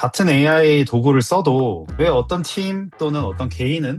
같은 AI 도구를 써도 왜 어떤 팀 또는 어떤 개인은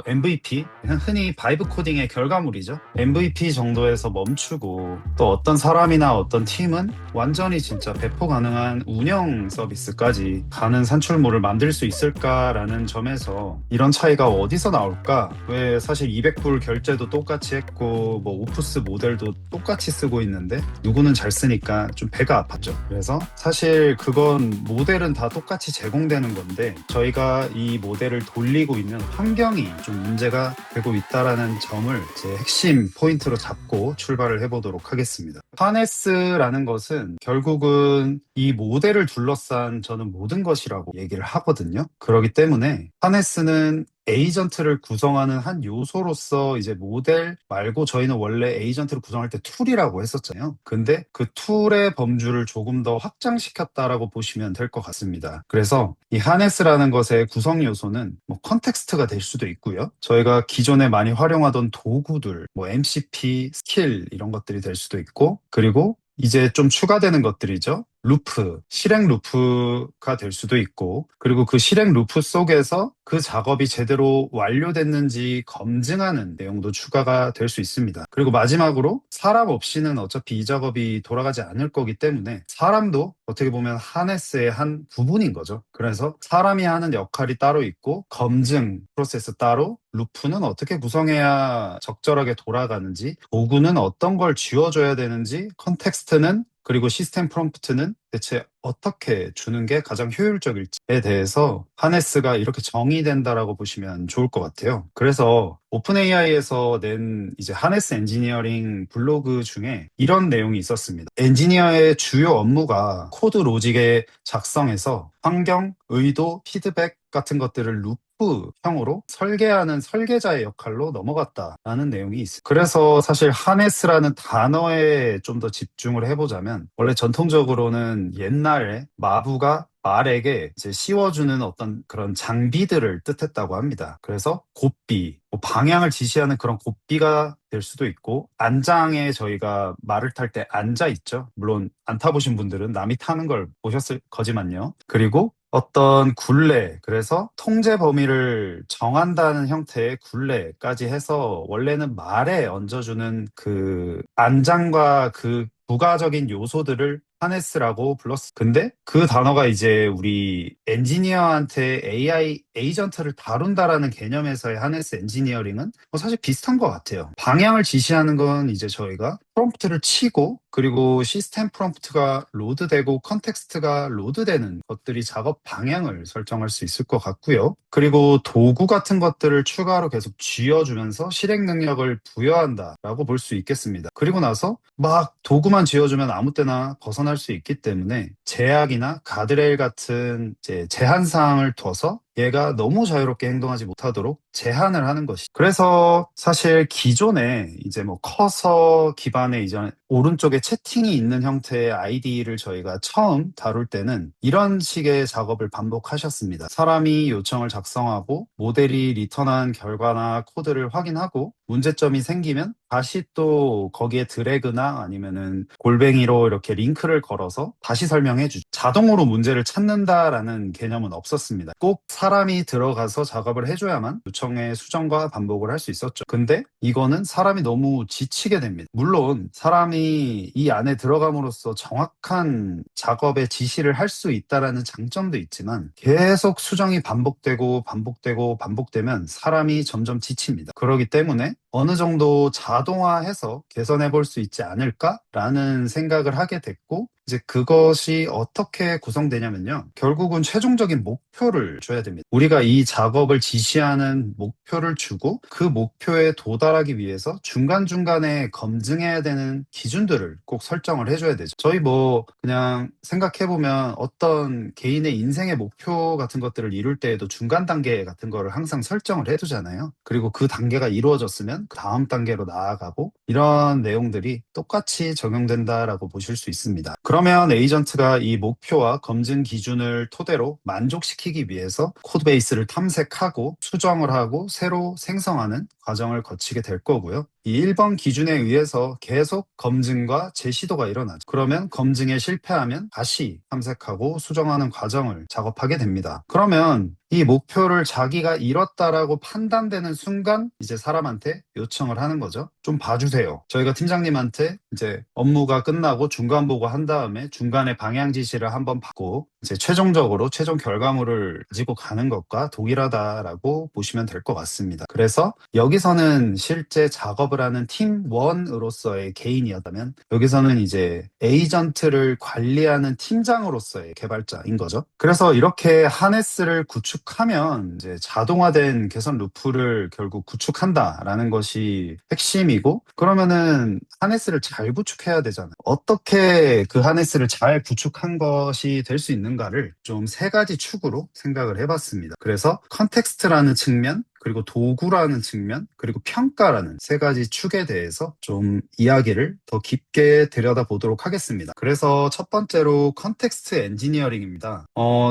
MVP, 흔히 바이브 코딩의 결과물이죠. MVP 정도에서 멈추고 또 어떤 사람이나 어떤 팀은 완전히 진짜 배포 가능한 운영 서비스까지 가는 산출물을 만들 수 있을까라는 점에서 이런 차이가 어디서 나올까? 왜 사실 200불 결제도 똑같이 했고 오프스 모델도 똑같이 쓰고 있는데 누구는 잘 쓰니까 좀 배가 아팠죠. 그래서 사실 그건 모델은 다 똑같이 제공되는 건데 저희가 이 모델을 돌리고 있는 환경이 좀 문제가 되고 있다라는 점을 제 핵심 포인트로 잡고 출발을 해보도록 하겠습니다. 하네스라는 것은 결국은 이 모델을 둘러싼 저는 모든 것이라고 얘기를 하거든요. 그렇기 때문에 하네스는 에이전트를 구성하는 한 요소로서 이제 모델 말고 저희는 원래 에이전트를 구성할 때 툴이라고 했었잖아요. 근데 그 툴의 범주를 조금 더 확장시켰다라고 보시면 될 것 같습니다. 그래서 이 하네스라는 것의 구성 요소는 컨텍스트가 될 수도 있고요. 저희가 기존에 많이 활용하던 도구들, MCP, 스킬 이런 것들이 될 수도 있고, 그리고 이제 좀 추가되는 것들이죠. 루프, 실행 루프가 될 수도 있고, 그리고 그 실행 루프 속에서 그 작업이 제대로 완료됐는지 검증하는 내용도 추가가 될 수 있습니다. 그리고 마지막으로 사람 없이는 어차피 이 작업이 돌아가지 않을 거기 때문에 사람도 어떻게 보면 하네스의 한 부분인 거죠. 그래서 사람이 하는 역할이 따로 있고 검증 프로세스 따로, 루프는 어떻게 구성해야 적절하게 돌아가는지, 도구는 어떤 걸 쥐어줘야 되는지, 컨텍스트는 그리고 시스템 프롬프트는 대체 어떻게 주는 게 가장 효율적일지에 대해서 하네스가 이렇게 정의된다라고 보시면 좋을 것 같아요. 그래서 오픈 AI에서 낸 이제 하네스 엔지니어링 블로그 중에 이런 내용이 있었습니다. 엔지니어의 주요 업무가 코드 로직에 작성해서 환경, 의도, 피드백 같은 것들을 루프형으로 설계하는 설계자의 역할로 넘어갔다라는 내용이 있어요. 그래서 사실 하네스라는 단어에 좀 더 집중을 해보자면 원래 전통적으로는 옛날에 마부가 말에게 이제 씌워주는 어떤 그런 장비들을 뜻했다고 합니다. 그래서 곱비, 방향을 지시하는 그런 곱비가 될 수도 있고, 안장에 저희가 말을 탈 때 앉아 있죠. 물론 안 타보신 분들은 남이 타는 걸 보셨을 거지만요. 그리고 어떤 굴레, 그래서 통제 범위를 정한다는 형태의 굴레까지 해서 원래는 말에 얹어주는 그 안장과 그 부가적인 요소들을 하네스라고 불렀어. 근데 그 단어가 이제 우리 엔지니어한테 AI 에이전트를 다룬다라는 개념에서의 하네스 엔지니어링은 사실 비슷한 것 같아요. 방향을 지시하는 건 이제 저희가 프롬프트를 치고, 그리고 시스템 프롬프트가 로드되고 컨텍스트가 로드되는 것들이 작업 방향을 설정할 수 있을 것 같고요. 그리고 도구 같은 것들을 추가로 계속 쥐어주면서 실행 능력을 부여한다라고 볼 수 있겠습니다. 그리고 나서 막 도구만 쥐어주면 아무 때나 벗어날 수 있기 때문에 제약이나 가드레일 같은 이제 제한사항을 둬서 얘가 너무 자유롭게 행동하지 못하도록 제한을 하는 것이. 그래서 사실 기존에 이제 커서 기반의 이제 오른쪽에 채팅이 있는 형태의 아이디를 저희가 처음 다룰 때는 이런 식의 작업을 반복하셨습니다. 사람이 요청을 작성하고 모델이 리턴한 결과나 코드를 확인하고 문제점이 생기면 다시 또 거기에 드래그나 아니면은 골뱅이로 이렇게 링크를 걸어서 다시 설명해 주죠. 자동으로 문제를 찾는다라는 개념은 없었습니다. 꼭 사람이 들어가서 작업을 해줘야만 요청의 수정과 반복을 할 수 있었죠. 근데 이거는 사람이 너무 지치게 됩니다. 물론 사람이 이 안에 들어감으로써 정확한 작업의 지시를 할 수 있다라는 장점도 있지만 계속 수정이 반복되고 반복되고 반복되면 사람이 점점 지칩니다. 그렇기 때문에 어느 정도 자동화해서 개선해 볼 수 있지 않을까라는 생각을 하게 됐고, 이제 그것이 어떻게 구성되냐면요. 결국은 최종적인 목표를 줘야 됩니다. 우리가 이 작업을 지시하는 목표를 주고 그 목표에 도달하기 위해서 중간중간에 검증해야 되는 기준들을 꼭 설정을 해줘야 되죠. 저희 그냥 생각해보면 어떤 개인의 인생의 목표 같은 것들을 이룰 때에도 중간 단계 같은 거를 항상 설정을 해두잖아요. 그리고 그 단계가 이루어졌으면 그 다음 단계로 나아가고, 이런 내용들이 똑같이 적용된다라고 보실 수 있습니다. 그러면 에이전트가 이 목표와 검증 기준을 토대로 만족시키기 위해서 코드베이스를 탐색하고 수정을 하고 새로 생성하는 과정을 거치게 될 거고요. 이 1번 기준에 의해서 계속 검증과 재시도가 일어나죠. 그러면 검증에 실패하면 다시 탐색하고 수정하는 과정을 작업하게 됩니다. 그러면 이 목표를 자기가 이뤘다라고 판단되는 순간 이제 사람한테 요청을 하는 거죠. 좀 봐주세요. 저희가 팀장님한테 이제 업무가 끝나고 중간 보고한 다음에 중간에 방향 지시를 한번 받고 이제 최종적으로 최종 결과물을 가지고 가는 것과 동일하다라고 보시면 될 것 같습니다. 그래서 여기서는 실제 작업을 하는 팀원으로서의 개인이었다면 여기서는 이제 에이전트를 관리하는 팀장으로서의 개발자인 거죠. 그래서 이렇게 하네스를 구축하면 이제 자동화된 개선 루프를 결국 구축한다라는 것이 핵심이고, 그러면은 하네스를 잘 구축해야 되잖아요. 어떻게 그 하네스를 잘 구축한 것이 될 수 있는가를 좀 세 가지 축으로 생각을 해봤습니다. 그래서 컨텍스트라는 측면, 그리고 도구라는 측면, 그리고 평가라는 세 가지 축에 대해서 좀 이야기를 더 깊게 들여다보도록 하겠습니다. 그래서 첫 번째로 컨텍스트 엔지니어링입니다.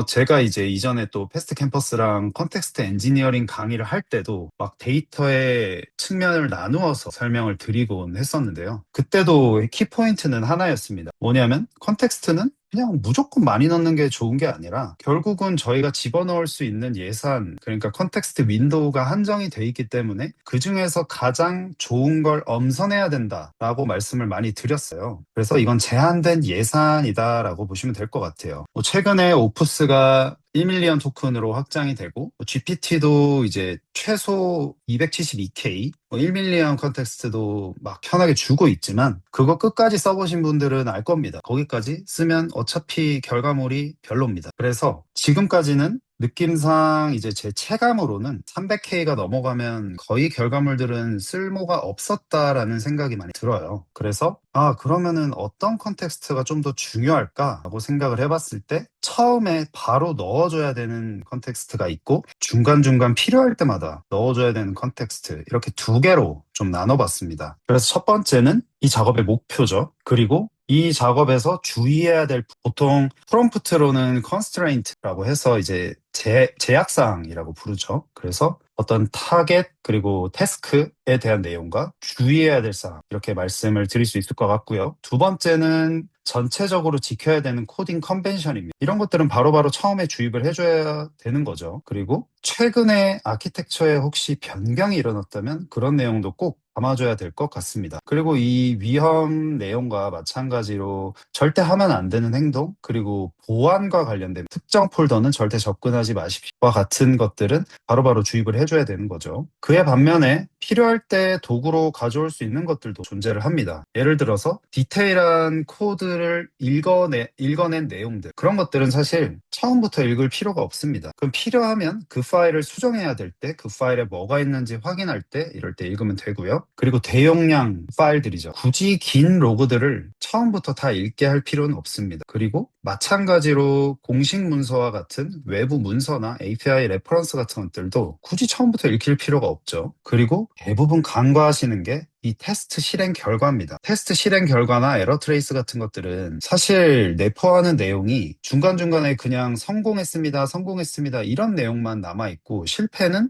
제가 이제 이전에 또 패스트 캠퍼스랑 컨텍스트 엔지니어링 강의를 할 때도 막 데이터의 측면을 나누어서 설명을 드리곤 했었는데요. 그때도 키포인트는 하나였습니다. 뭐냐면 컨텍스트는 그냥 무조건 많이 넣는 게 좋은 게 아니라 결국은 저희가 집어넣을 수 있는 예산, 그러니까 컨텍스트 윈도우가 한정이 돼 있기 때문에 그 중에서 가장 좋은 걸 엄선해야 된다라고 말씀을 많이 드렸어요. 그래서 이건 제한된 예산이다라고 보시면 될 것 같아요. 최근에 오프스가 1밀리언 토큰으로 확장이 되고 GPT도 이제 최소 272K 1밀리언 컨텍스트도 막 편하게 주고 있지만 그거 끝까지 써보신 분들은 알 겁니다. 거기까지 쓰면 어차피 결과물이 별로입니다. 그래서 지금까지는 느낌상 이제 제 체감으로는 300K가 넘어가면 거의 결과물들은 쓸모가 없었다라는 생각이 많이 들어요. 그래서 그러면은 어떤 컨텍스트가 좀 더 중요할까라고 생각을 해봤을 때 처음에 바로 넣어줘야 되는 컨텍스트가 있고 중간중간 필요할 때마다 넣어줘야 되는 컨텍스트, 이렇게 두 개로 좀 나눠봤습니다. 그래서 첫 번째는 이 작업의 목표죠. 그리고 이 작업에서 주의해야 될, 보통 프롬프트로는 constraint라고 해서 이제 제약사항이라고 부르죠. 그래서 어떤 타겟 그리고 태스크에 대한 내용과 주의해야 될 사항, 이렇게 말씀을 드릴 수 있을 것 같고요. 두 번째는 전체적으로 지켜야 되는 코딩 컨벤션입니다. 이런 것들은 바로바로 처음에 주입을 해줘야 되는 거죠. 그리고 최근에 아키텍처에 혹시 변경이 일어났다면 그런 내용도 꼭 담아줘야 될 것 같습니다. 그리고 이 위험 내용과 마찬가지로 절대 하면 안 되는 행동, 그리고 보안과 관련된 특정 폴더는 절대 접근하지 마십시오와 같은 것들은 바로바로 주입을 해줘야 되는 거죠. 그에 반면에 필요할 때 도구로 가져올 수 있는 것들도 존재를 합니다. 예를 들어서 디테일한 코드를 읽어낸 내용들, 그런 것들은 사실 처음부터 읽을 필요가 없습니다. 그럼 필요하면 그 파일을 수정해야 될 때, 그 파일에 뭐가 있는지 확인할 때, 이럴 때 읽으면 되고요. 그리고 대용량 파일들이죠. 굳이 긴 로그들을 처음부터 다 읽게 할 필요는 없습니다. 그리고 마찬가지로 공식 문서와 같은 외부 문서나 API 레퍼런스 같은 것들도 굳이 처음부터 읽힐 필요가 없죠. 그리고 대부분 간과하시는 게 이 테스트 실행 결과입니다. 테스트 실행 결과나 에러 트레이스 같은 것들은 사실 내포하는 내용이 중간중간에 그냥 성공했습니다, 이런 내용만 남아있고 실패는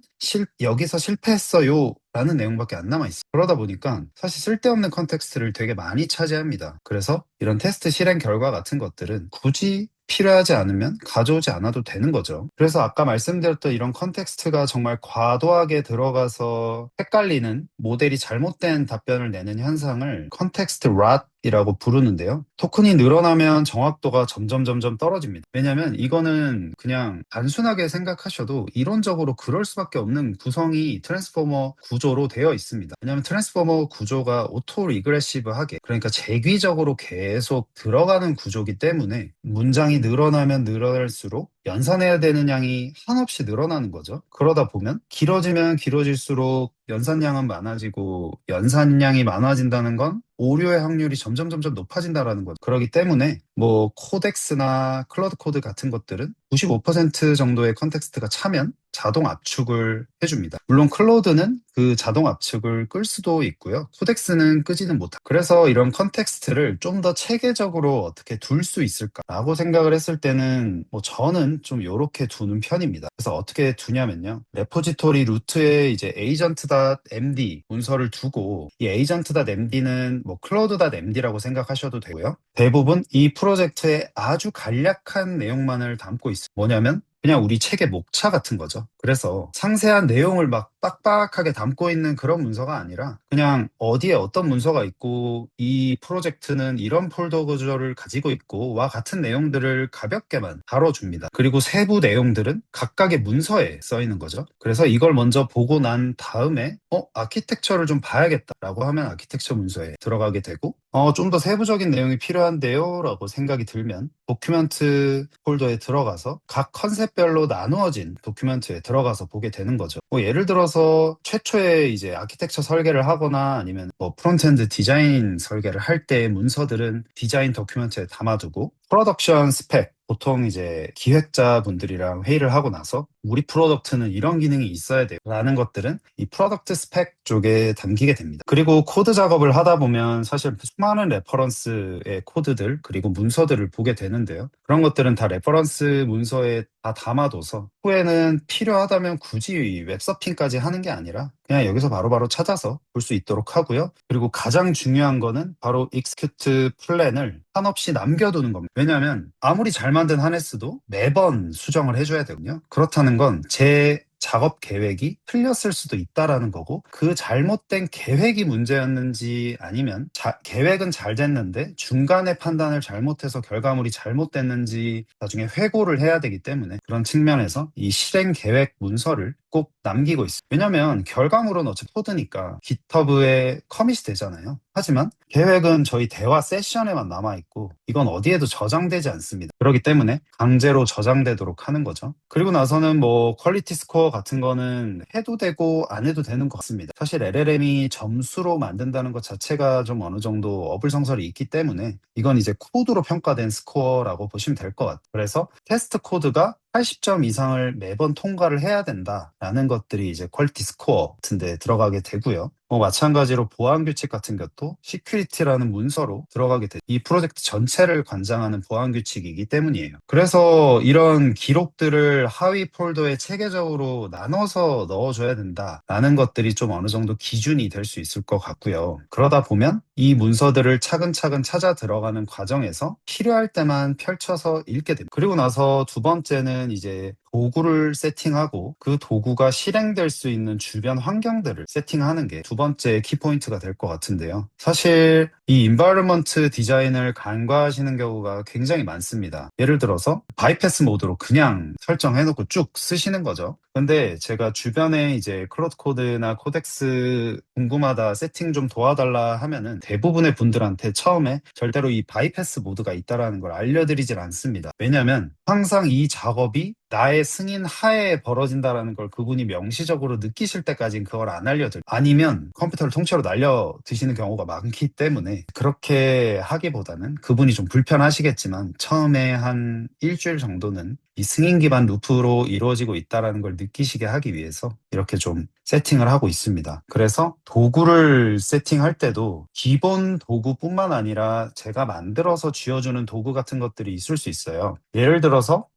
여기서 실패했어요 라는 내용밖에 안 남아있어요. 그러다 보니까 사실 쓸데없는 컨텍스트를 되게 많이 차지합니다. 그래서 이런 테스트 실행 결과 같은 것들은 굳이 필요하지 않으면 가져오지 않아도 되는 거죠. 그래서 아까 말씀드렸던 이런 컨텍스트가 정말 과도하게 들어가서 헷갈리는, 모델이 잘못된 답변을 내는 현상을 컨텍스트 랏이라고 부르는데요. 토큰이 늘어나면 정확도가 점점 떨어집니다. 왜냐면 이거는 그냥 단순하게 생각하셔도 이론적으로 그럴 수밖에 없는 구성이 트랜스포머 구조로 되어 있습니다. 왜냐면 트랜스포머 구조가 오토 리그레시브하게, 그러니까 재귀적으로 계속 들어가는 구조기 때문에 문장이 늘어나면 늘어날수록 연산해야 되는 양이 한없이 늘어나는 거죠. 그러다 보면 길어지면 길어질수록 연산량은 많아지고 연산량이 많아진다는 건 오류의 확률이 점점 높아진다라는 거죠. 그렇기 때문에 뭐 코덱스나 클러드 코드 같은 것들은 95% 정도의 컨텍스트가 차면 자동 압축을 해줍니다. 물론 클로드는 그 자동 압축을 끌 수도 있고요. 코덱스는 끄지는 못합니다. 그래서 이런 컨텍스트를 좀 더 체계적으로 어떻게 둘 수 있을까라고 생각을 했을 때는 뭐 저는 좀 이렇게 두는 편입니다. 그래서 어떻게 두냐면요. 레포지토리 루트에 이제 agent.md 문서를 두고 이 agent.md는 뭐 cloud.md라고 생각하셔도 되고요. 대부분 이 프로젝트에 아주 간략한 내용만을 담고 있어요. 뭐냐면 그냥 우리 책의 목차 같은 거죠. 그래서 상세한 내용을 막 빡빡하게 담고 있는 그런 문서가 아니라 그냥 어디에 어떤 문서가 있고 이 프로젝트는 이런 폴더 구조를 가지고 있고 와 같은 내용들을 가볍게만 다뤄줍니다. 그리고 세부 내용들은 각각의 문서에 써 있는 거죠. 그래서 이걸 먼저 보고 난 다음에 아키텍처를 좀 봐야겠다라고 하면 아키텍처 문서에 들어가게 되고 좀 더 세부적인 내용이 필요한데요 라고 생각이 들면 도큐멘트 폴더에 들어가서 각 컨셉별로 나누어진 도큐멘트에 들어가서 보게 되는 거죠. 뭐 예를 들어서 최초에 이제 아키텍처 설계를 하거나 아니면 뭐 프론트엔드 디자인 설계를 할 때의 문서들은 디자인 도큐멘트에 담아두고 프로덕션 스펙 보통 이제 기획자분들이랑 회의를 하고 나서 우리 프로덕트는 이런 기능이 있어야 돼요 라는 것들은 이 프로덕트 스펙 쪽에 담기게 됩니다. 그리고 코드 작업을 하다 보면 사실 수많은 레퍼런스의 코드들 그리고 문서들을 보게 되는데요. 그런 것들은 다 레퍼런스 문서에 다 담아둬서 후에는 필요하다면 굳이 웹서핑까지 하는 게 아니라 그냥 여기서 바로바로 찾아서 볼 수 있도록 하고요. 그리고 가장 중요한 거는 바로 execute 플랜을 한없이 남겨두는 겁니다. 왜냐하면 아무리 잘 만든 하네스도 매번 수정을 해줘야 되거든요. 그렇다는 건 제 작업 계획이 틀렸을 수도 있다라는 거고 그 잘못된 계획이 문제였는지 아니면 계획은 잘 됐는데 중간에 판단을 잘못해서 결과물이 잘못됐는지 나중에 회고를 해야 되기 때문에 그런 측면에서 이 실행 계획 문서를 꼭 남기고 있어요. 왜냐하면 결과물은 어차피 코드니까 GitHub에 커밋이 되잖아요. 하지만 계획은 저희 대화 세션에만 남아있고 이건 어디에도 저장되지 않습니다. 그렇기 때문에 강제로 저장되도록 하는 거죠. 그리고 나서는 뭐 퀄리티 스코어 같은 거는 해도 되고 안 해도 되는 것 같습니다. 사실 LLM이 점수로 만든다는 것 자체가 좀 어느 정도 어불성설이 있기 때문에 이건 이제 코드로 평가된 스코어라고 보시면 될 것 같아요. 그래서 테스트 코드가 80점 이상을 매번 통과를 해야 된다라는 것들이 이제 퀄리티 스코어 같은 데 들어가게 되고요. 마찬가지로 보안 규칙 같은 것도 시큐리티라는 문서로 들어가게 돼. 이 프로젝트 전체를 관장하는 보안 규칙이기 때문이에요. 그래서 이런 기록들을 하위 폴더에 체계적으로 나눠서 넣어줘야 된다라는 것들이 좀 어느 정도 기준이 될 수 있을 것 같고요. 그러다 보면 이 문서들을 차근차근 찾아 들어가는 과정에서 필요할 때만 펼쳐서 읽게 됩니다. 그리고 나서 두 번째는 이제 도구를 세팅하고 그 도구가 실행될 수 있는 주변 환경들을 세팅하는 게 두 번째 키포인트가 될 것 같은데요. 사실 이 인바이러먼트 디자인을 간과하시는 경우가 굉장히 많습니다. 예를 들어서 바이패스 모드로 그냥 설정해놓고 쭉 쓰시는 거죠. 근데 제가 주변에 이제 클로드 코드나 코덱스 궁금하다 세팅 좀 도와달라 하면은 대부분의 분들한테 처음에 절대로 이 바이패스 모드가 있다라는 걸 알려드리질 않습니다. 왜냐면 항상 이 작업이 나의 승인 하에 벌어진다라는 걸 그분이 명시적으로 느끼실 때까지는 그걸 안 알려드려요. 아니면 컴퓨터를 통째로 날려 드시는 경우가 많기 때문에 그렇게 하기보다는 그분이 좀 불편하시겠지만 처음에 한 일주일 정도는 이 승인 기반 루프로 이루어지고 있다는 걸 느끼시게 하기 위해서 이렇게 좀 세팅을 하고 있습니다. 그래서 도구를 세팅할 때도 기본 도구뿐만 아니라 제가 만들어서 쥐어주는 도구 같은 것들이 있을 수 있어요. 예를 들어서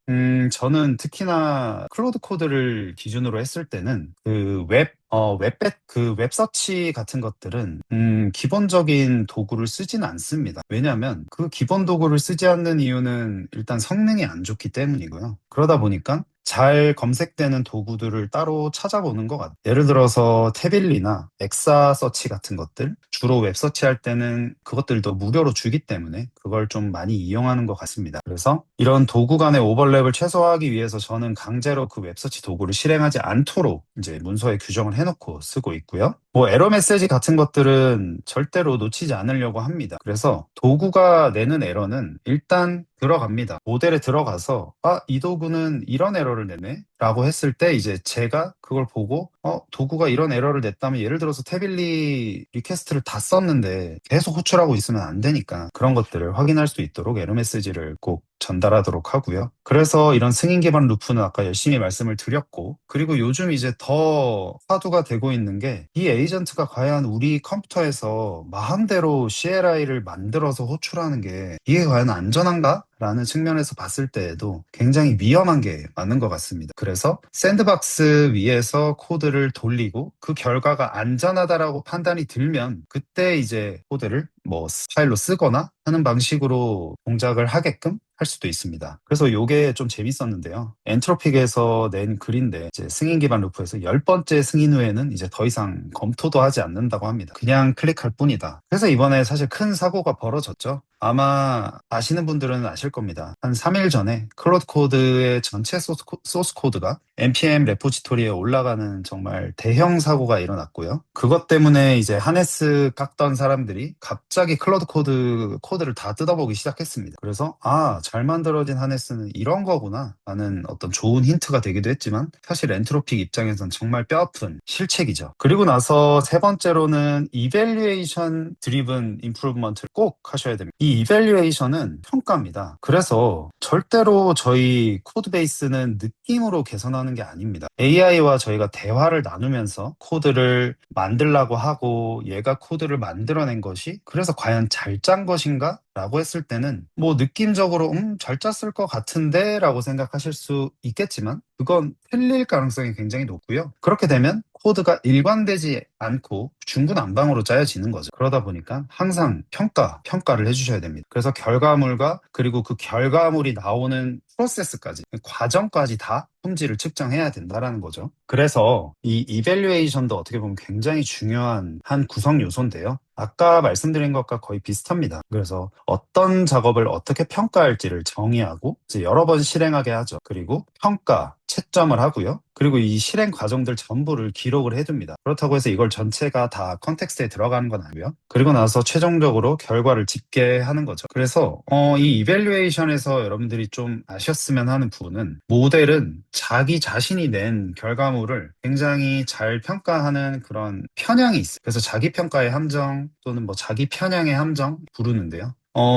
저는 특히나 클로드 코드를 기준으로 했을 때는 그 웹서치 같은 것들은 기본적인 도구를 쓰지는 않습니다. 왜냐하면 그 기본 도구를 쓰지 않는 이유는 일단 성능이 안 좋기 때문이고요. 그러다 보니까 잘 검색되는 도구들을 따로 찾아보는 것 같아요. 예를 들어서 태빌리나 엑사 서치 같은 것들 주로 웹서치 할 때는 그것들도 무료로 주기 때문에 그걸 좀 많이 이용하는 것 같습니다. 그래서 이런 도구 간의 오버랩을 최소화하기 위해서 저는 강제로 그 웹서치 도구를 실행하지 않도록 이제 문서에 규정을 해놓고 쓰고 있고요. 뭐 에러 메시지 같은 것들은 절대로 놓치지 않으려고 합니다. 그래서 도구가 내는 에러는 일단 들어갑니다. 모델에 들어가서 이 도구는 이런 에러를 내네 라고 했을 때 이제 제가 그걸 보고 도구가 이런 에러를 냈다면 예를 들어서 태빌리 리퀘스트를 다 썼는데 계속 호출하고 있으면 안 되니까 그런 것들을 확인할 수 있도록 에러 메시지를 꼭 전달하도록 하고요. 그래서 이런 승인 기반 루프는 아까 열심히 말씀을 드렸고, 그리고 요즘 이제 더 화두가 되고 있는 게 이 에이전트가 과연 우리 컴퓨터에서 마음대로 CLI를 만들어서 호출하는 게 이게 과연 안전한가? 라는 측면에서 봤을 때에도 굉장히 위험한 게 맞는 것 같습니다. 그래서 샌드박스 위에서 코드를 돌리고 그 결과가 안전하다라고 판단이 들면 그때 이제 코드를 뭐 파일로 쓰거나 하는 방식으로 동작을 하게끔 할 수도 있습니다. 그래서 요게 좀 재밌었는데요. 엔트로픽에서 낸 글인데 이제 승인 기반 루프에서 10번째 승인 후에는 이제 더 이상 검토도 하지 않는다고 합니다. 그냥 클릭할 뿐이다. 그래서 이번에 사실 큰 사고가 벌어졌죠. 아마 아시는 분들은 아실 겁니다. 한 3일 전에 클로드 코드의 전체 소스 코드가 npm 레포지토리에 올라가는 정말 대형 사고가 일어났고요. 그것 때문에 이제 하네스 깎던 사람들이 갑자기 클로드 코드를 다 뜯어보기 시작했습니다. 그래서 잘 만들어진 하네스는 이런 거구나 라는 어떤 좋은 힌트가 되기도 했지만 사실 엔트로픽 입장에선 정말 뼈아픈 실책이죠. 그리고 나서 세 번째로는 이밸류에이션 드리븐 임프루브먼트를 꼭 하셔야 됩니다. 이 이밸류에이션은 평가입니다. 그래서 절대로 저희 코드 베이스는 느낌으로 개선하는 게 아닙니다. AI와 저희가 대화를 나누면서 코드를 만들라고 하고 얘가 코드를 만들어낸 것이 그래서 과연 잘 짠 것인가? 라고 했을 때는 뭐 느낌적으로 잘 짰을 것 같은데 라고 생각하실 수 있겠지만 그건 틀릴 가능성이 굉장히 높고요. 그렇게 되면 코드가 일관되지 않고 중구난방으로 짜여지는 거죠. 그러다 보니까 항상 평가를 해주셔야 됩니다. 그래서 결과물과 그리고 그 결과물이 나오는 프로세스까지, 과정까지 다 품질을 측정해야 된다라는 거죠. 그래서 이 이밸류에이션도 어떻게 보면 굉장히 중요한 한 구성 요소인데요. 아까 말씀드린 것과 거의 비슷합니다. 그래서 어떤 작업을 어떻게 평가할지를 정의하고 이제 여러 번 실행하게 하죠. 그리고 평가, 채점을 하고요. 그리고 이 실행 과정들 전부를 기록을 해둡니다. 그렇다고 해서 이걸 전체가 다 컨텍스트에 들어가는 건 아니고요. 그리고 나서 최종적으로 결과를 집계하는 거죠. 그래서 이 이밸류에이션에서 여러분들이 좀 아셨으면 하는 부분은 모델은 자기 자신이 낸 결과물을 굉장히 잘 평가하는 그런 편향이 있어요. 그래서 자기 평가의 함정 또는 뭐 자기 편향의 함정 부르는데요.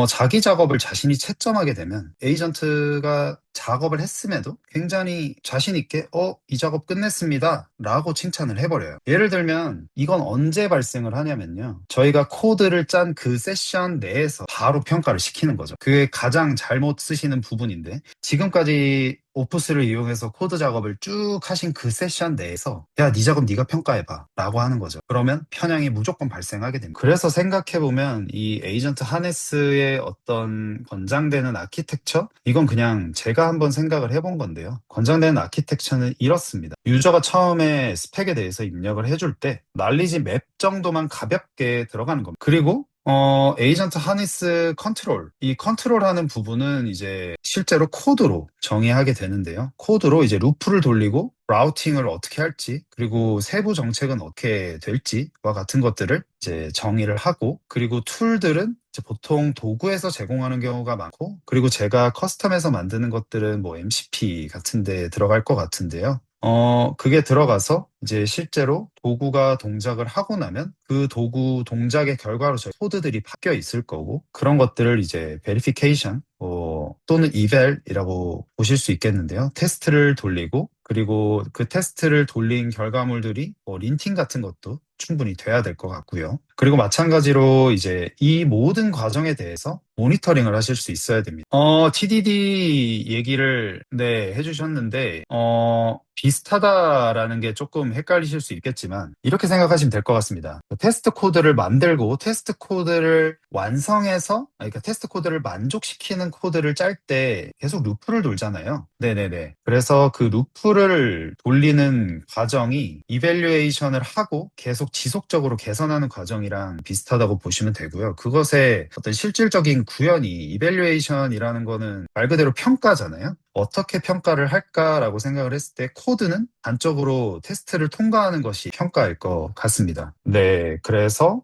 자기 작업을 자신이 채점하게 되면 에이전트가 작업을 했음에도 굉장히 자신 있게 이 작업 끝냈습니다 라고 칭찬을 해버려요. 예를 들면 이건 언제 발생을 하냐면요. 저희가 코드를 짠 그 세션 내에서 바로 평가를 시키는 거죠. 그게 가장 잘못 쓰시는 부분인데 지금까지 오프스를 이용해서 코드 작업을 쭉 하신 그 세션 내에서 야, 네 작업 네가 평가해봐 라고 하는 거죠. 그러면 편향이 무조건 발생하게 됩니다. 그래서 생각해보면 이 에이전트 하네스의 어떤 권장되는 아키텍처? 이건 그냥 제가 한번 생각을 해본 건데요. 권장되는 아키텍처는 이렇습니다. 유저가 처음에 스펙에 대해서 입력을 해줄 때 난리지 맵 정도만 가볍게 들어가는 겁니다. 그리고 에이전트 하니스 컨트롤. 이 컨트롤하는 부분은 이제 실제로 코드로 정의하게 되는데요. 코드로 이제 루프를 돌리고 라우팅을 어떻게 할지, 그리고 세부 정책은 어떻게 될지와 같은 것들을 이제 정의를 하고, 그리고 툴들은 이제 보통 도구에서 제공하는 경우가 많고, 그리고 제가 커스텀해서 만드는 것들은 뭐 MCP 같은 데 들어갈 것 같은데요. 그게 들어가서 이제 실제로 도구가 동작을 하고 나면 그 도구 동작의 결과로 저희 코드들이 바뀌어 있을 거고 그런 것들을 이제 베리피케이션 또는 이벨이라고 보실 수 있겠는데요. 테스트를 돌리고 그리고 그 테스트를 돌린 결과물들이 린팅 같은 것도 충분히 돼야 될 것 같고요. 그리고 마찬가지로 이제 이 모든 과정에 대해서 모니터링을 하실 수 있어야 됩니다. TDD 얘기를 네, 해주셨는데 비슷하다라는 게 조금 헷갈리실 수 있겠지만 이렇게 생각하시면 될 것 같습니다. 테스트 코드를 만들고 테스트 코드를 완성해서 그러니까 테스트 코드를 만족시키는 코드를 짤 때 계속 루프를 돌잖아요. 네네네. 그래서 그 루프를 돌리는 과정이 이밸류에이션을 하고 계속 지속적으로 개선하는 과정이랑 비슷하다고 보시면 되고요. 그것의 어떤 실질적인 구현이 이밸류에이션이라는 거는 말 그대로 평가잖아요. 어떻게 평가를 할까라고 생각을 했을 때 코드는 단적으로 테스트를 통과하는 것이 평가일 것 같습니다. 네, 그래서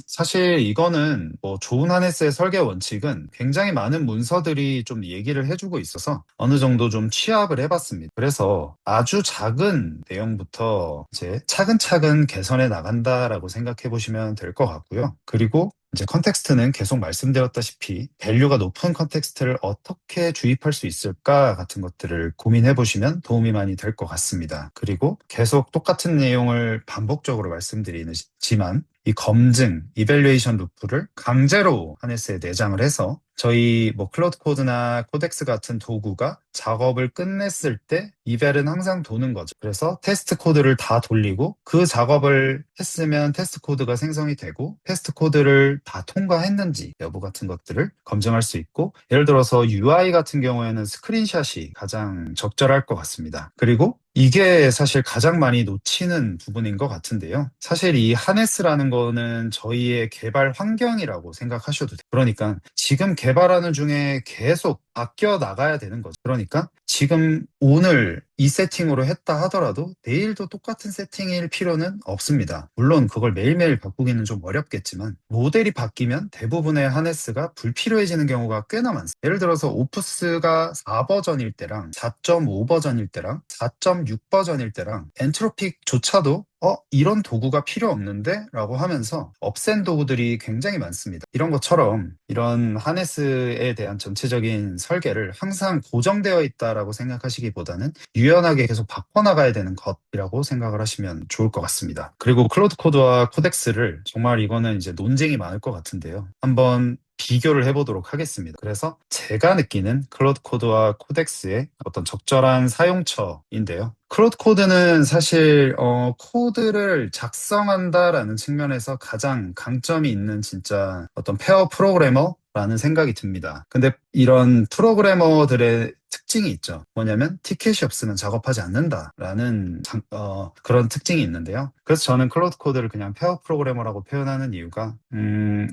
사실 이거는 뭐 좋은 하네스의 설계 원칙은 굉장히 많은 문서들이 좀 얘기를 해주고 있어서 어느 정도 좀 취합을 해봤습니다. 그래서 아주 작은 내용부터 이제 차근차근 개선해 나간다라고 생각해 보시면 될 것 같고요. 그리고 이제 컨텍스트는 계속 말씀드렸다시피 밸류가 높은 컨텍스트를 어떻게 주입할 수 있을까 같은 것들을 고민해 보시면 도움이 많이 될 것 같습니다. 그리고 계속 똑같은 내용을 반복적으로 말씀드리지만 이 검증, 이밸류에이션 루프를 강제로 하네스에 내장을 해서 저희 뭐 클로드 코드나 코덱스 같은 도구가 작업을 끝냈을 때 이벨은 항상 도는 거죠. 그래서 테스트 코드를 다 돌리고 그 작업을 했으면 테스트 코드가 생성이 되고 테스트 코드를 다 통과했는지 여부 같은 것들을 검증할 수 있고 예를 들어서 UI 같은 경우에는 스크린샷이 가장 적절할 것 같습니다. 그리고 이게 사실 가장 많이 놓치는 부분인 것 같은데요. 사실 이 하네스라는 거는 저희의 개발 환경이라고 생각하셔도 돼요. 그러니까 지금 개발하는 중에 계속 바뀌어 나가야 되는 거죠. 그러니까 지금 오늘 이 세팅으로 했다 하더라도 내일도 똑같은 세팅일 필요는 없습니다. 물론 그걸 매일매일 바꾸기는 좀 어렵겠지만 모델이 바뀌면 대부분의 하네스가 불필요해지는 경우가 꽤나 많습니다. 예를 들어서 오프스가 4버전일 때랑 4.5버전일 때랑 4.6버전일 때랑 엔트로픽조차도 이런 도구가 필요 없는데? 라고 하면서 없앤 도구들이 굉장히 많습니다. 이런 것처럼 이런 하네스에 대한 전체적인 설계를 항상 고정되어 있다라고 생각하시기보다는 유연하게 계속 바꿔나가야 되는 것이라고 생각을 하시면 좋을 것 같습니다. 그리고 클로드 코드와 코덱스를 정말 이거는 이제 논쟁이 많을 것 같은데요. 한번 비교를 해보도록 하겠습니다. 그래서 제가 느끼는 클로드 코드와 코덱스의 어떤 적절한 사용처인데요. 클로드 코드는 사실 코드를 작성한다라는 측면에서 가장 강점이 있는 진짜 어떤 페어 프로그래머라는 생각이 듭니다. 근데 이런 프로그래머들의 특징이 있죠. 뭐냐면 티켓이 없으면 작업하지 않는다라는 그런 특징이 있는데요. 그래서 저는 클로드 코드를 그냥 페어 프로그래머라고 표현하는 이유가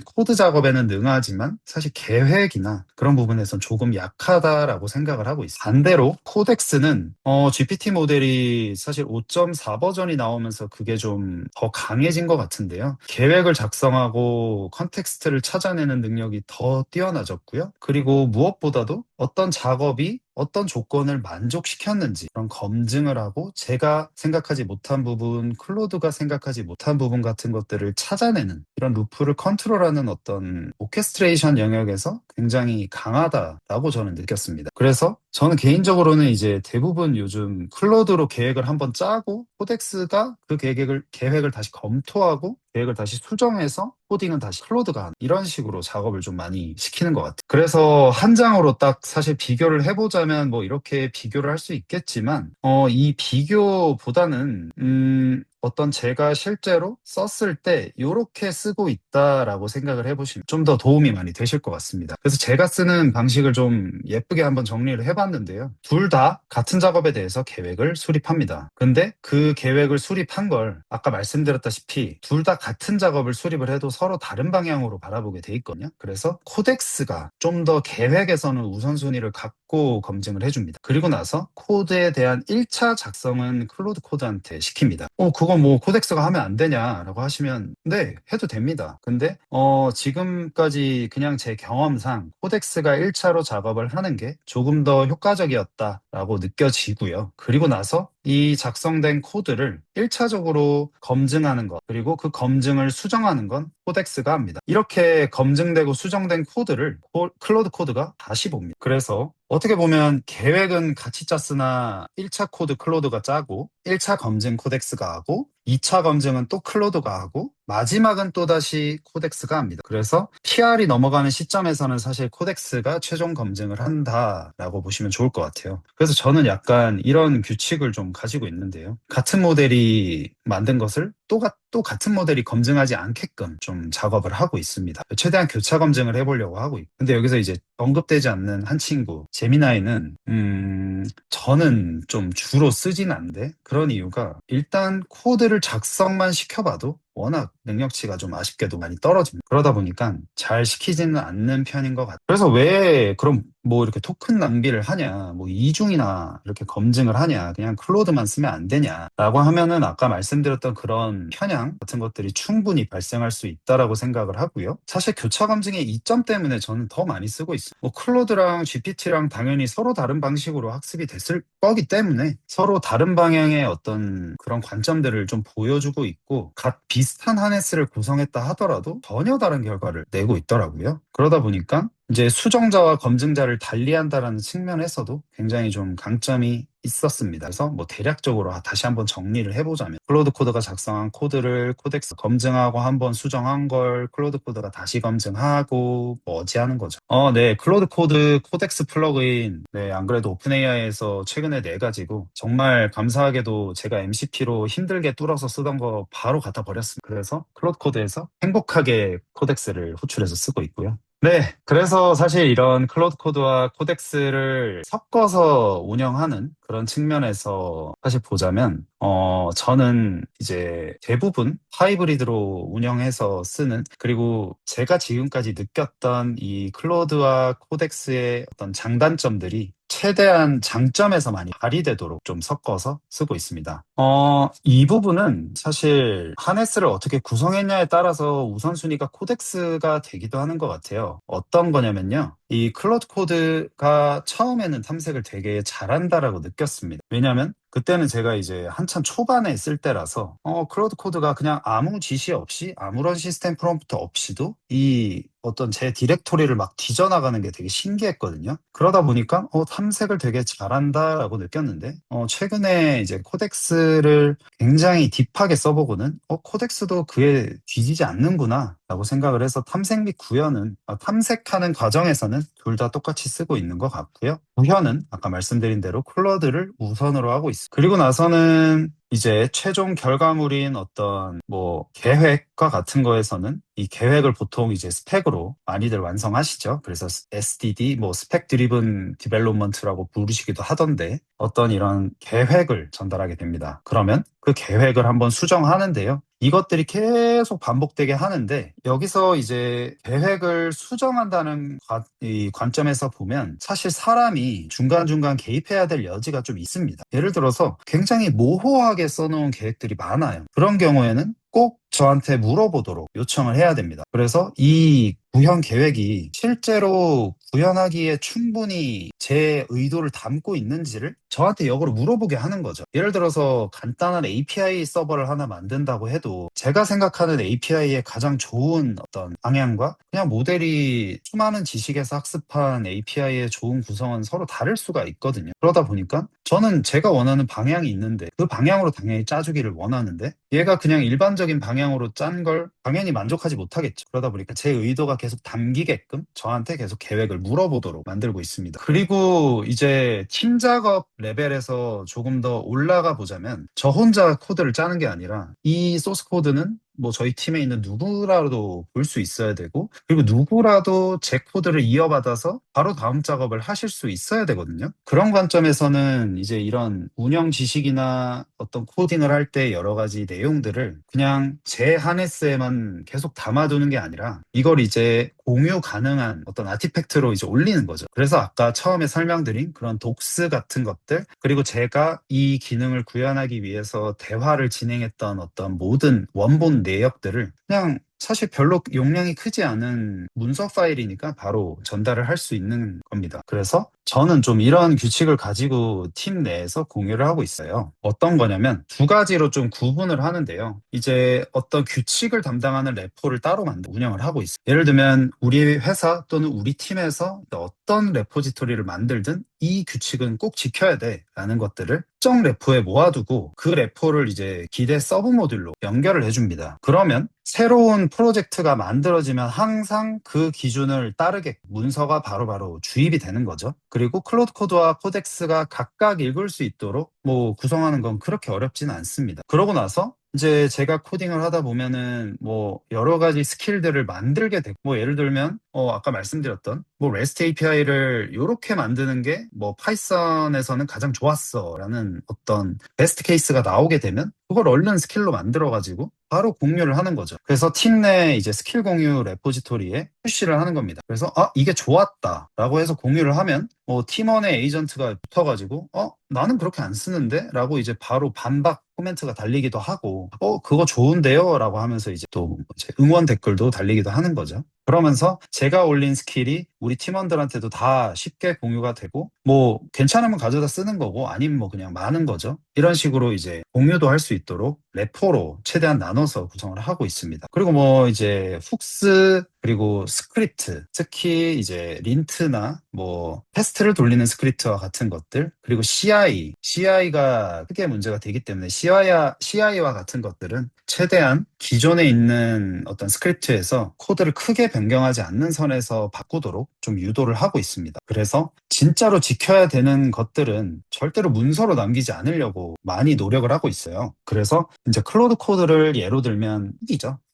코드 작업에는 능하지만 사실 계획이나 그런 부분에선 조금 약하다라고 생각을 하고 있어요. 반대로 코덱스는 GPT 모델이 사실 5.4 버전이 나오면서 그게 좀 더 강해진 것 같은데요. 계획을 작성하고 컨텍스트를 찾아내는 능력이 더 뛰어나졌고요. 그리고 무엇보다도 어떤 작업이 어떤 조건을 만족시켰는지 그런 검증을 하고 제가 생각하지 못한 부분, 클로드가 생각하지 못한 부분 같은 것들을 찾아내는 이런 루프를 컨트롤하는 어떤 오케스트레이션 영역에서 굉장히 강하다라고 저는 느꼈습니다. 그래서 저는 개인적으로는 이제 대부분 요즘 클로드로 계획을 한번 짜고 코덱스가 그 계획을 다시 검토하고 계획을 다시 수정해서 코딩은 다시 클로드가 하는 이런 식으로 작업을 좀 많이 시키는 것 같아요. 그래서 한 장으로 딱 사실 비교를 해보자면 뭐 이렇게 비교를 할 수 있겠지만 이 비교보다는 어떤 제가 실제로 썼을 때 이렇게 쓰고 있다라고 생각을 해보시면 좀 더 도움이 많이 되실 것 같습니다. 그래서 제가 쓰는 방식을 좀 예쁘게 한번 정리를 해봤는데요. 둘 다 같은 작업에 대해서 계획을 수립합니다. 근데 그 계획을 수립한 걸 아까 말씀드렸다시피 둘 다 같은 작업을 수립을 해도 서로 다른 방향으로 바라보게 돼 있거든요. 그래서 코덱스가 좀 더 계획에서는 우선순위를 갖고 검증을 해줍니다. 그리고 나서 코드에 대한 1차 작성은 클로드 코드한테 시킵니다. 그건 뭐 코덱스가 하면 안 되냐라고 하시면 네, 해도 됩니다. 근데 지금까지 그냥 제 경험상 코덱스가 1차로 작업을 하는 게 조금 더 효과적이었다라고 느껴지고요. 그리고 나서 이 작성된 코드를 1차적으로 검증하는 것, 그리고 그 검증을 수정하는 건 코덱스가 합니다. 이렇게 검증되고 수정된 코드를 클로드 코드가 다시 봅니다. 그래서 어떻게 보면 계획은 같이 짰으나 1차 코드 클로드가 짜고 1차 검증 코덱스가 하고 2차 검증은 또 클로드가 하고 마지막은 또다시 코덱스가 합니다. 그래서 PR이 넘어가는 시점에서는 사실 코덱스가 최종 검증을 한다라고 보시면 좋을 것 같아요. 그래서 저는 약간 이런 규칙을 좀 가지고 있는데요. 같은 모델이 만든 것을 또 같은 모델이 검증하지 않게끔 좀 작업을 하고 있습니다. 최대한 교차 검증을 해보려고 하고 있고. 근데 여기서 이제 언급되지 않는 한 친구, 제미나이는 저는 좀 주로 쓰진 않는데 그런 이유가 일단 코드를 작성만 시켜봐도 워낙 능력치가 좀 아쉽게도 많이 떨어집니다. 그러다 보니까 잘 시키지는 않는 편인 것 같아요. 그래서 왜 그럼 뭐 이렇게 토큰 낭비를 하냐, 뭐 이중이나 이렇게 검증을 하냐, 그냥 클로드만 쓰면 안 되냐라고 하면은 아까 말씀드렸던 그런 편향 같은 것들이 충분히 발생할 수 있다라고 생각을 하고요. 사실 교차 검증의 이점 때문에 저는 더 많이 쓰고 있어요. 뭐 클로드랑 GPT랑 당연히 서로 다른 방식으로 학습이 됐을 거기 때문에 서로 다른 방향의 어떤 그런 관점들을 좀 보여주고 있고, 각 비슷한 하네스를 구성했다 하더라도 전혀 다른 결과를 내고 있더라고요. 그러다 보니까 이제 수정자와 검증자를 달리한다라는 측면에서도 굉장히 좀 강점이 있었습니다. 그래서 뭐 대략적으로 다시 한번 정리를 해보자면, 클로드 코드가 작성한 코드를 코덱스 검증하고 한번 수정한 걸 클로드 코드가 다시 검증하고 머지하는 거죠. 네, 클로드 코드 코덱스 플러그인, 네, 안 그래도 오픈 AI에서 최근에 내가지고 정말 감사하게도 제가 MCP로 힘들게 뚫어서 쓰던 거 바로 갖다 버렸습니다. 그래서 클로드 코드에서 행복하게 코덱스를 호출해서 쓰고 있고요. 네, 그래서 사실 이런 클로드 코드와 코덱스를 섞어서 운영하는 그런 측면에서 사실 보자면, 저는 이제 대부분 하이브리드로 운영해서 쓰는, 그리고 제가 지금까지 느꼈던 이 클로드와 코덱스의 어떤 장단점들이 최대한 장점에서 많이 발휘되도록 좀 섞어서 쓰고 있습니다. 이 부분은 사실 하네스를 어떻게 구성했냐에 따라서 우선순위가 코덱스가 되기도 하는 것 같아요. 어떤 거냐면요, 이 클로드 코드가 처음에는 탐색을 되게 잘한다라고 느꼈습니다. 왜냐면 그때는 제가 이제 한참 초반에 쓸 때라서 클로드 코드가 그냥 아무 지시 없이, 아무런 시스템 프롬프트 없이도 이 어떤 제 디렉토리를 막 뒤져나가는 게 되게 신기했거든요. 그러다 보니까 탐색을 되게 잘한다라고 느꼈는데, 최근에 이제 코덱스를 굉장히 딥하게 써보고는 코덱스도 그에 뒤지지 않는구나 라고 생각을 해서 탐색 및 구현은, 탐색하는 과정에서는 둘 다 똑같이 쓰고 있는 것 같고요. 구현은 아까 말씀드린 대로 클로드를 우선으로 하고 있습니다. 그리고 나서는 이제 최종 결과물인 어떤 뭐 계획과 같은 거에서는 이 계획을 보통 이제 스펙으로 많이들 완성하시죠. 그래서 SDD, 뭐 스펙 드리븐 디벨롭먼트라고 부르시기도 하던데, 어떤 이런 계획을 전달하게 됩니다. 그러면 그 계획을 한번 수정하는데요, 이것들이 계속 반복되게 하는데, 여기서 이제 계획을 수정한다는 이 관점에서 보면 사실 사람이 중간중간 개입해야 될 여지가 좀 있습니다. 예를 들어서 굉장히 모호하게 써놓은 계획들이 많아요. 그런 경우에는 꼭 저한테 물어보도록 요청을 해야 됩니다. 그래서 이 구현 계획이 실제로 구현하기에 충분히 제 의도를 담고 있는지를 저한테 역으로 물어보게 하는 거죠. 예를 들어서 간단한 API 서버를 하나 만든다고 해도 제가 생각하는 API의 가장 좋은 어떤 방향과 그냥 모델이 수많은 지식에서 학습한 API의 좋은 구성은 서로 다를 수가 있거든요. 그러다 보니까 저는 제가 원하는 방향이 있는데 그 방향으로 당연히 짜주기를 원하는데, 얘가 그냥 일반적인 방향으로 짠 걸 당연히 만족하지 못하겠죠. 그러다 보니까 제 의도가 계속 담기게끔 저한테 계속 계획을 물어보도록 만들고 있습니다. 그리고 이제 팀 작업 레벨에서 조금 더 올라가 보자면, 저 혼자 코드를 짜는 게 아니라 이 소스 코드는 뭐 저희 팀에 있는 누구라도 볼 수 있어야 되고, 그리고 누구라도 제 코드를 이어받아서 바로 다음 작업을 하실 수 있어야 되거든요. 그런 관점에서는 이제 이런 운영 지식이나 어떤 코딩을 할 때 여러 가지 내용들을 그냥 제 하네스에만 계속 담아두는 게 아니라 이걸 이제 공유 가능한 어떤 아티팩트로 이제 올리는 거죠. 그래서 아까 처음에 설명드린 그런 독스 같은 것들, 그리고 제가 이 기능을 구현하기 위해서 대화를 진행했던 어떤 모든 원본 내역들을 그냥 사실 별로 용량이 크지 않은 문서 파일이니까 바로 전달을 할 수 있는 겁니다. 그래서 저는 좀 이런 규칙을 가지고 팀 내에서 공유를 하고 있어요. 어떤 거냐면 두 가지로 좀 구분을 하는데요. 이제 어떤 규칙을 담당하는 레포를 따로 운영을 하고 있어요. 예를 들면 우리 회사 또는 우리 팀에서 어떤 레포지토리를 만들든 이 규칙은 꼭 지켜야 돼 라는 것들을 특정 레포에 모아두고 그 레포를 이제 기대 서브 모듈로 연결을 해줍니다. 그러면 새로운 프로젝트가 만들어지면 항상 그 기준을 따르게 문서가 바로바로 주입이 되는 거죠. 그리고 클로드 코드와 코덱스가 각각 읽을 수 있도록 뭐 구성하는 건 그렇게 어렵지는 않습니다. 그러고 나서 이제 제가 코딩을 하다 보면은 뭐 여러 가지 스킬들을 만들게 되고, 뭐 예를 들면 아까 말씀드렸던 뭐 REST API를 이렇게 만드는 게 뭐 파이썬에서는 가장 좋았어라는 어떤 베스트 케이스가 나오게 되면 그걸 얼른 스킬로 만들어 가지고 바로 공유를 하는 거죠. 그래서 팀 내 이제 스킬 공유 레포지토리에 푸시를 하는 겁니다. 그래서 이게 좋았다라고 해서 공유를 하면 팀원의 에이전트가 붙어가지고 나는 그렇게 안 쓰는데? 라고 이제 바로 반박 코멘트가 달리기도 하고 그거 좋은데요? 라고 하면서 이제 또 이제 응원 댓글도 달리기도 하는 거죠. 그러면서 제가 올린 스킬이 우리 팀원들한테도 다 쉽게 공유가 되고 뭐 괜찮으면 가져다 쓰는 거고 아니면 뭐 그냥 많은 거죠. 이런 식으로 이제 공유도 할 수 있도록 레포로 최대한 나눠서 구성을 하고 있습니다. 그리고 뭐 이제 훅스 그리고 스크립트, 특히 이제 린트나 뭐 테스트를 돌리는 스크립트와 같은 것들, 그리고 CI가 크게 문제가 되기 때문에 CI와 같은 것들은 최대한 기존에 있는 어떤 스크립트에서 코드를 크게 변경하지 않는 선에서 바꾸도록 좀 유도를 하고 있습니다. 그래서 진짜로 지켜야 되는 것들은 절대로 문서로 남기지 않으려고 많이 노력을 하고 있어요. 그래서 이제 클로드 코드를 예로 들면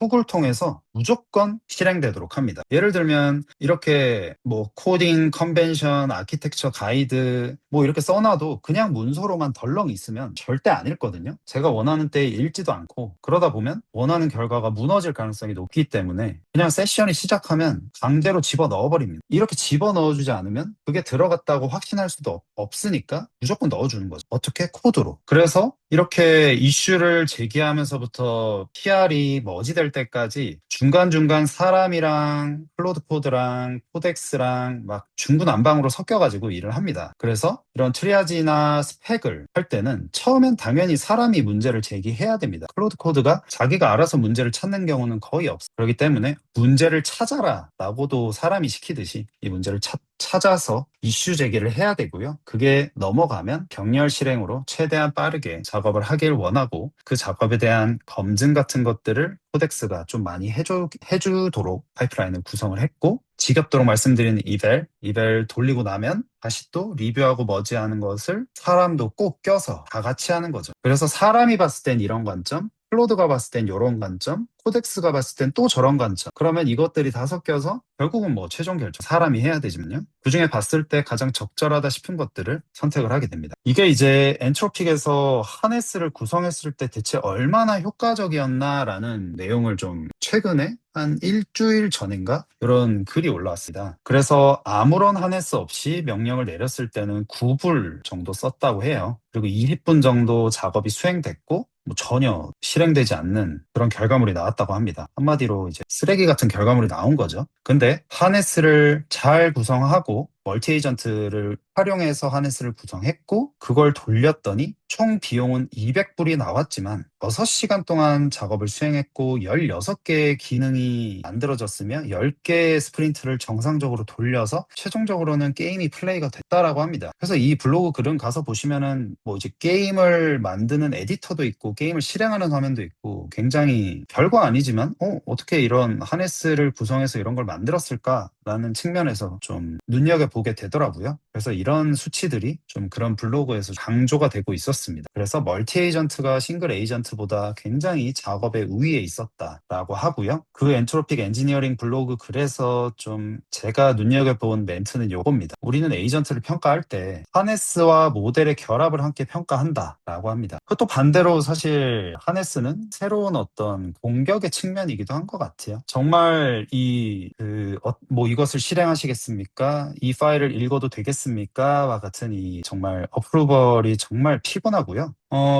훅을 통해서 무조건 실행되도록 합니다. 예를 들면 이렇게 뭐 코딩, 컨벤션, 아키텍처 가이드 뭐 이렇게 써놔도 그냥 문서로만 덜렁 있으면 절대 안 읽거든요. 제가 원하는 때에 읽지도 않고 그러다 보면 원하는 결과가 무너질 가능성이 높기 때문에 그냥 세션이 시작하면 강제로 집어넣어버립니다. 이렇게 집어넣어주지 않으면 그게 들어갔다고 확신할 수도 없으니까 무조건 넣어주는 거죠. 어떻게? 코드로. 그래서 이렇게 이슈를 제기하면서부터 PR이 머지될 때까지 중간중간 사람이랑 클로드 코드랑 코덱스랑 막 중구난방으로 섞여가지고 일을 합니다. 그래서 이런 트리아지나 스펙을 할 때는 처음엔 당연히 사람이 문제를 제기해야 됩니다. 클로드 코드가 자기가 알아서 문제를 찾는 경우는 거의 없어요. 그렇기 때문에 문제를 찾아라 라고도 사람이 시키듯이 이 문제를 찾아서 이슈 제기를 해야 되고요. 그게 넘어가면 병렬 실행으로 최대한 빠르게 작업을 하길 원하고 그 작업에 대한 검증 같은 것들을 코덱스가 좀 많이 해주도록 파이프라인을 구성을 했고 지겹도록 말씀드리는 이벨 돌리고 나면 다시 또 리뷰하고 머지하는 것을 사람도 꼭 껴서 다 같이 하는 거죠. 그래서 사람이 봤을 땐 이런 관점, 클로드가 봤을 땐 이런 관점, 코덱스가 봤을 땐 또 저런 관점. 그러면 이것들이 다 섞여서 결국은 뭐 최종 결정 사람이 해야 되지만요. 그중에 봤을 때 가장 적절하다 싶은 것들을 선택을 하게 됩니다. 이게 이제 엔트로픽에서 하네스를 구성했을 때 대체 얼마나 효과적이었나라는 내용을 좀 최근에 한 일주일 전인가 이런 글이 올라왔습니다. 그래서 아무런 하네스 없이 명령을 내렸을 때는 9불 정도 썼다고 해요. 그리고 20분 정도 작업이 수행됐고 뭐 전혀 실행되지 않는 그런 결과물이 나왔다고 합니다. 한마디로 이제 쓰레기 같은 결과물이 나온 거죠. 근데 하네스를 잘 구성하고 멀티 에이전트를 활용해서 하네스를 구성했고 그걸 돌렸더니 총 비용은 200불이 나왔지만 6시간 동안 작업을 수행했고 16개의 기능이 만들어졌으며 10개의 스프린트를 정상적으로 돌려서 최종적으로는 게임이 플레이가 됐다라고 합니다. 그래서 이 블로그 글은 가서 보시면은 뭐 이제 게임을 만드는 에디터도 있고 게임을 실행하는 화면도 있고 굉장히 별거 아니지만 어떻게 이런 하네스를 구성해서 이런 걸 만들었을까라는 측면에서 좀 눈여겨보게 되더라고요. 그래서 이런 수치들이 좀 그런 블로그에서 강조가 되고 있었습니다. 그래서 멀티 에이전트가 싱글 에이전트보다 굉장히 작업의 우위에 있었다라고 하고요. 그 엔트로픽 엔지니어링 블로그 글에서 좀 제가 눈여겨본 멘트는 요겁니다. 우리는 에이전트를 평가할 때 하네스와 모델의 결합을 함께 평가한다라고 합니다. 그것도 반대로 사실 하네스는 새로운 어떤 공격의 측면이기도 한 것 같아요. 정말 이것을 실행하시겠습니까? 이 파일을 읽어도 되겠습니까? 와 같은 이 정말 어프로벌이 정말 피곤하고요.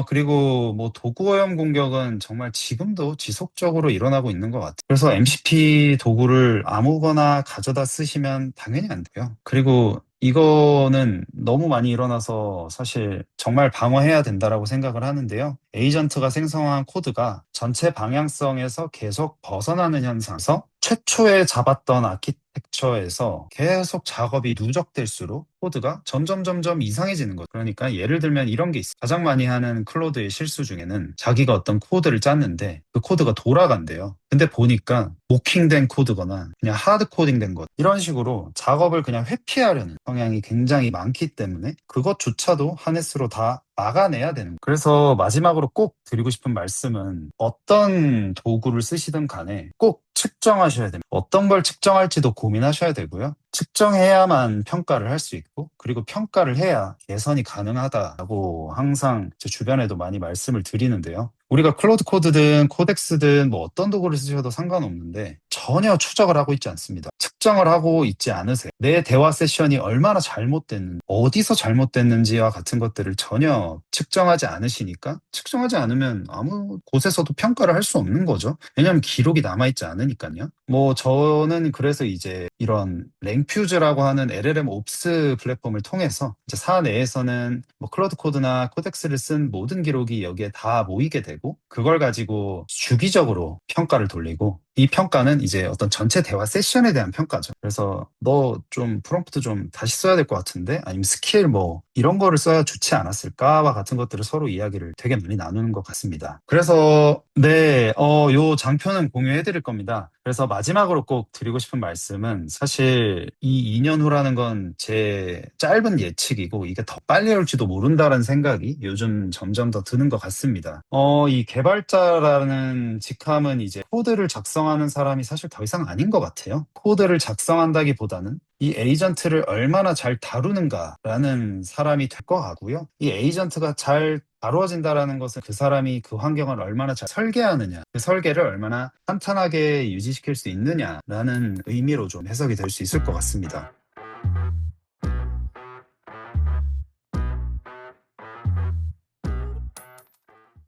그리고 뭐 도구 오염 공격은 정말 지금도 지속적으로 일어나고 있는 것 같아요. 그래서 MCP 도구를 아무거나 가져다 쓰시면 당연히 안 돼요. 그리고 이거는 너무 많이 일어나서 사실 정말 방어해야 된다라고 생각을 하는데요. 에이전트가 생성한 코드가 전체 방향성에서 계속 벗어나는 현상에서 최초에 잡았던 아키텍처에서 계속 작업이 누적될수록 코드가 점점 이상해지는 거죠. 그러니까 예를 들면 이런 게 있어요. 가장 많이 하는 클로드의 실수 중에는 자기가 어떤 코드를 짰는데 그 코드가 돌아간대요. 근데 보니까 모킹된 코드거나 그냥 하드 코딩된 것 이런 식으로 작업을 그냥 회피하려는 성향이 굉장히 많기 때문에 그것조차도 하네스로 다 막아내야 되는 거예요. 그래서 마지막으로 꼭 드리고 싶은 말씀은 어떤 도구를 쓰시든 간에 꼭 측정하셔야 됩니다. 어떤 걸 측정할지도 고민하셔야 되고요. 측정해야만 평가를 할 수 있고 그리고 평가를 해야 개선이 가능하다고 항상 제 주변에도 많이 말씀을 드리는데요. 우리가 클로드 코드든 코덱스든 뭐 어떤 도구를 쓰셔도 상관없는데 전혀 추적을 하고 있지 않습니다. 측정을 하고 있지 않으세요. 내 대화 세션이 얼마나 잘못됐는지, 어디서 잘못됐는지와 같은 것들을 전혀 측정하지 않으시니까 측정하지 않으면 아무 곳에서도 평가를 할 수 없는 거죠. 왜냐하면 기록이 남아있지 않으니까요. 뭐 저는 그래서 이제 이런 랭퓨즈라고 하는 LLM 옵스 플랫폼을 통해서 이제 사 내에서는 뭐 클로드 코드나 코덱스를 쓴 모든 기록이 여기에 다 모이게 되고 그걸 가지고 주기적으로 평가를 돌리고 이 평가는 이제 어떤 전체 대화 세션에 대한 평가죠. 그래서 너 좀 프롬프트 좀 다시 써야 될 것 같은데 아니면 스킬 뭐 이런 거를 써야 좋지 않았을까와 같은 것들을 서로 이야기를 되게 많이 나누는 것 같습니다. 그래서 네, 요 장표는 공유해 드릴 겁니다. 그래서 마지막으로 꼭 드리고 싶은 말씀은 사실 이 2년 후라는 건 제 짧은 예측이고 이게 더 빨리 올지도 모른다는 생각이 요즘 점점 더 드는 것 같습니다. 이 개발자라는 직함은 이제 코드를 작성하는 사람이 사실 더 이상 아닌 것 같아요. 코드를 작성한다기보다는 이 에이전트를 얼마나 잘 다루는가라는 사람이 될 것 같고요. 이 에이전트가 잘 다루어진다라는 것은 그 사람이 그 환경을 얼마나 잘 설계하느냐, 그 설계를 얼마나 탄탄하게 유지시킬 수 있느냐라는 의미로 좀 해석이 될 수 있을 것 같습니다.